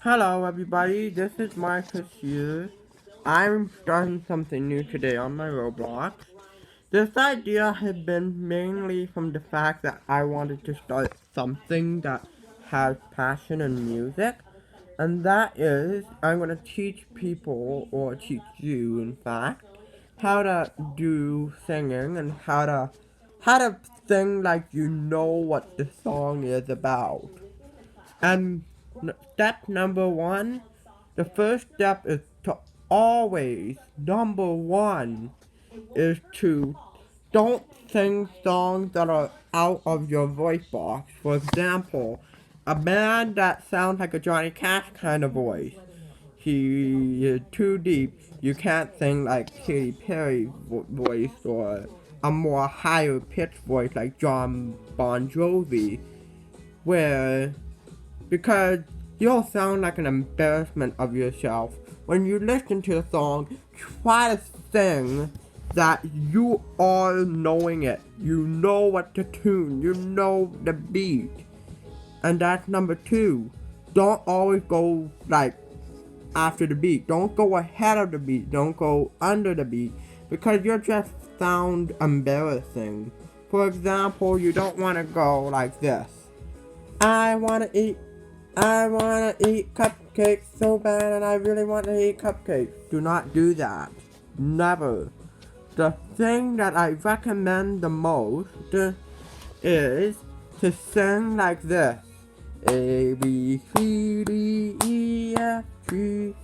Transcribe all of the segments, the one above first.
Hello everybody, this is Marcus here. I'm starting something new today on my Roblox. This idea had been mainly from the fact that I wanted to start something that has passion in music. And that is, I'm going to teach people, or teach you in fact, how to do singing and how to sing like you know what the song is about. And step number one, the first step is to always, number one, is to don't sing songs that are out of your voice box. For example, a man that sounds like a Johnny Cash kind of voice. He is too deep. You can't sing like Katy Perry voice or a more higher pitched voice like John Bon Jovi, where because you'll sound like an embarrassment of yourself. When you listen to a song, try to sing that you are knowing it. You know what to tune, you know the beat. And that's number two. Don't always go like after the beat. Don't go ahead of the beat. Don't go under the beat. Because you'll just sound embarrassing. For example, you don't want to go like this. I wanna eat cupcakes so bad and I really want to eat cupcakes. Do not do that. Never. The thing that I recommend the most is to sing like this. A, B, C, D, E, F, G.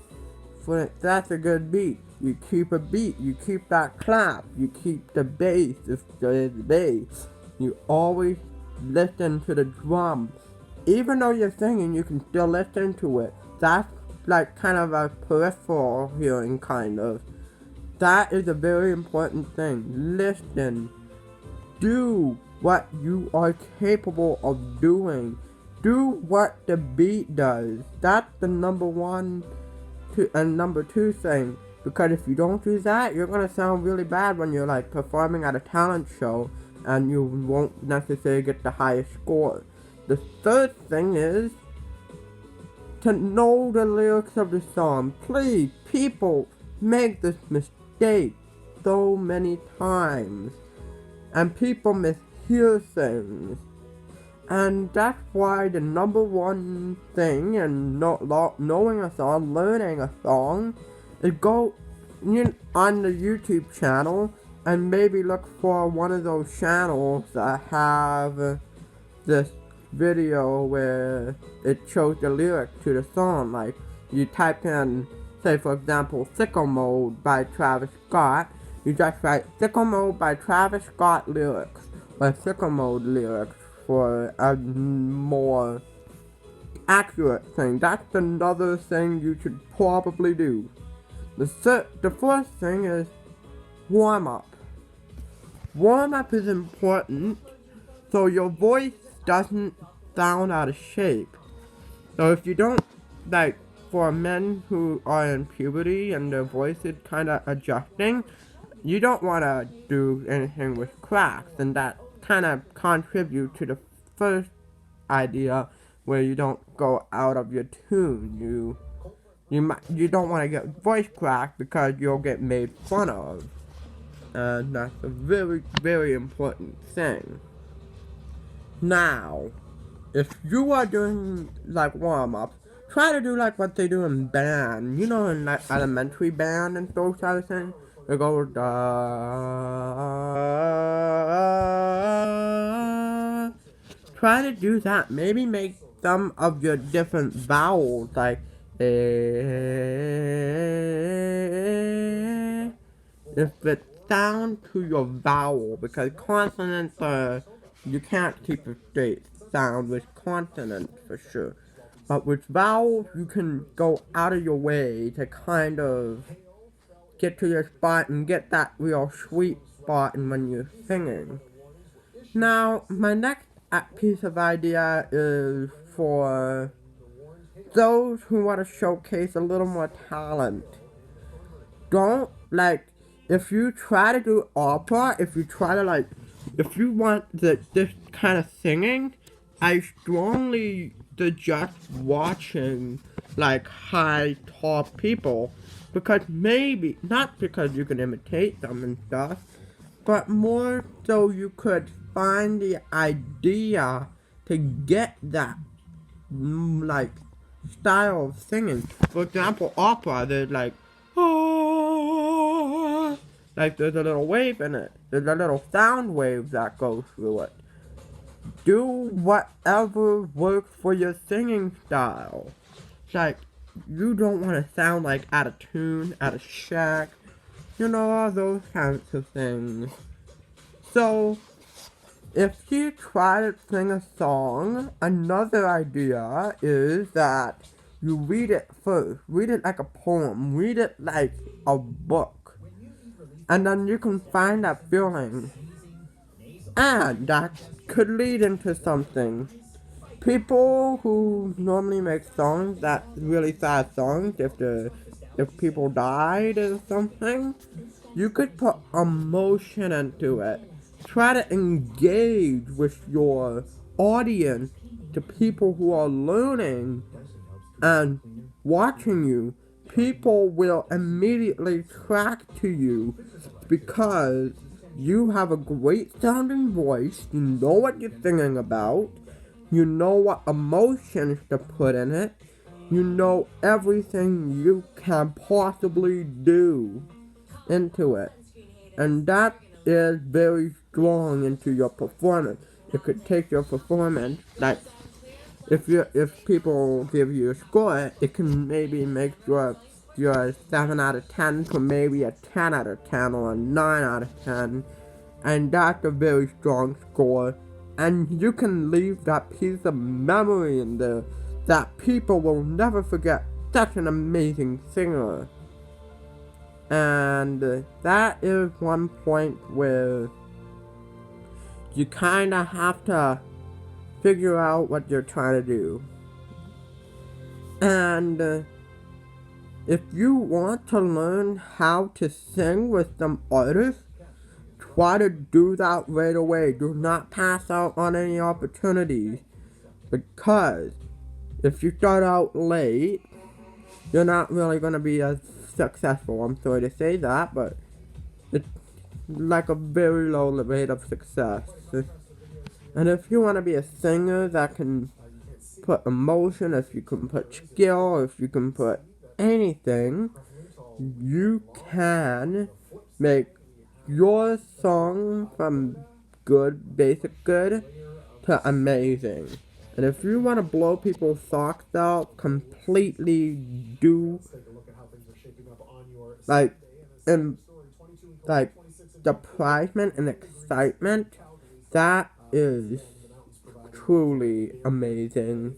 That's a good beat. You keep a beat. You keep that clap. You keep the bass if there is bass. You always listen to the drums. Even though you're singing, you can still listen to it. That's like kind of a peripheral hearing, kind of. That is a very important thing. Listen. Do what you are capable of doing. Do what the beat does. That's the number one and number two thing. Because if you don't do that, you're gonna sound really bad when you're like performing at a talent show and you won't necessarily get the highest score. The third thing is to know the lyrics of the song. Please, people make this mistake so many times. And people mishear things. And that's why the number one thing in knowing a song, learning a song, is go on the YouTube channel and maybe look for one of those channels that have this video where it shows the lyrics to the song. Like you type in, say for example, Sicko Mode by Travis Scott. You just write Sicko Mode by Travis Scott lyrics or Sicko Mode lyrics for a more accurate thing. That's another thing you should probably do. The first thing is warm up. Warm up is important so your voice doesn't sound out of shape. So if you don't, like, for men who are in puberty and their voice is kind of adjusting, you don't want to do anything with cracks, and that kind of contributes to the first idea where you don't go out of your tune. You don't want to get voice crack because you'll get made fun of, and that's a very, very important thing. Now, if you are doing like warm-ups, try to do like what they do in band. You know, in like elementary band and those kind of things. They go da. Try to do that. Maybe make some of your different vowels like if it sound to your vowel, because consonants are, you can't keep a straight sound with consonants for sure. But with vowels, you can go out of your way to kind of get to your spot and get that real sweet spot and when you're singing. Now, my next piece of idea is for those who want to showcase a little more talent. Don't, like, if you try to do opera, if you want this kind of singing, I strongly suggest watching like high top people, because maybe not because you can imitate them and stuff, but more so you could find the idea to get that like style of singing. For example, opera, there's like ah, like there's a little wave in it. There's a little sound wave that goes through it. Do whatever works for your singing style. It's like you don't want to sound like out of tune, out of shack, all those kinds of things. So if you try to sing a song, another idea is that you read it first. Read it like a poem. Read it like a book. And then you can find that feeling. And that could lead into something. People who normally make songs, that's really sad songs, if people died or something, you could put emotion into it. Try to engage with your audience, the people who are learning and watching you. People will immediately track to you because you have a great sounding voice, you know what you're singing about, you know what emotions to put in it, you know everything you can possibly do into it. And that is very strong into your performance. It could take your performance, like if people give you a score, it can maybe make your 7 out of 10 to maybe a 10 out of 10 or a 9 out of 10. And that's a very strong score. And you can leave that piece of memory in there that people will never forget. Such an amazing singer. And that is one point where you kind of have to figure out what you're trying to do. And if you want to learn how to sing with some artists, try to do that right away. Do not pass out on any opportunities, because if you start out late, you're not really going to be as successful. I'm sorry to say that, but it's like a very low rate of success. And if you want to be a singer that can put emotion, if you can put skill, if you can put anything, you can make your song from good, basic good, to amazing. And if you want to blow people's socks out, completely do like surprisement and excitement, that is truly amazing.